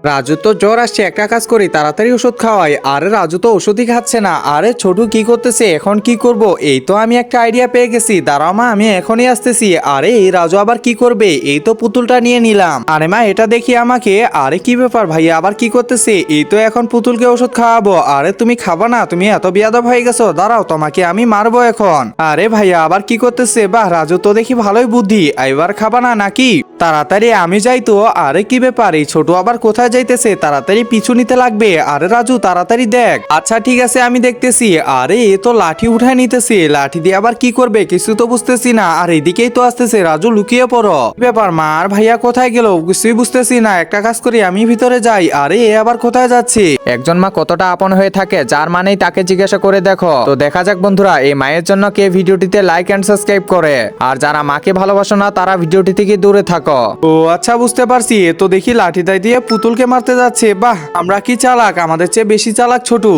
রাজু তো জ্বর আসছে, একটা কাজ করি তাড়াতাড়ি ওষুধ খাওয়াই। আরে রাজু তো ওষুধই খাচ্ছে না। আরে ছোটু কি করতেছে, এখন কি করব? এই তো আমি একটা আইডিয়া পেয়ে গেছি, দাঁড়াও মা আমি এখনই আসতেছি। আরে এই রাজু আবার কি করবে? এই তো পুতুলটা নিয়ে নিলাম। আরে মা এটা দেখি আমাকে। আরে কি ব্যাপার ভাইয়া আবার কি করতেছে? এই তো এখন পুতুলকে ওষুধ খাওয়াবো। আরে তুমি খাবা না? তুমি এত বিয়াদব হয়ে গেছো, দাঁড়াও তোমাকে আমি মারবো এখন। আরে ভাইয়া আবার কি করতেছে? বাহ রাজু তো দেখি ভালোই বুদ্ধি, এবার খাবা না নাকি? তাড়াতাড়ি আমি যাই তো। আরে কি ব্যাপার, এই ছোট আবার কোথায় যাইতেছে? তাড়াতাড়ি পিছু নিতে লাগবে। আরে রাজু তাড়াতাড়ি দেখ। আচ্ছা ঠিক আছে আমি দেখতেছি। আরে এ তো লাঠি উঠায় নিতেছে, লাঠি দিয়ে আবার কি করবে কিছু তো বুঝতেছি না। আর এদিকেই তো আসতেছে। রাজু লুকিয়ে পড়ো। কি ব্যাপার মা আর ভাইয়া কোথায় গেল কিছুই বুঝতেছি না। একটা কাজ করি আমি ভিতরে যাই। আরে এ আবার কোথায় যাচ্ছে? একজন মা কতটা আপন হয়ে থাকে যার মানেই তাকে জিজ্ঞাসা করে দেখো। তো দেখা যাক বন্ধুরা এই মায়ের জন্য কে ভিডিওটিতে লাইক এন্ড সাবস্ক্রাইব করে। আর যারা মাকে ভালোবাসো না তারা ভিডিওটি থেকে দূরে থাকো। ও আচ্ছা বুঝতে পারছি, এ তো দেখি লাঠিটাই দিয়ে পুতুলকে মারতে যাচ্ছে। বাহ আমরা কি চালাক, আমাদের চেয়ে বেশি চালাক ছোটু।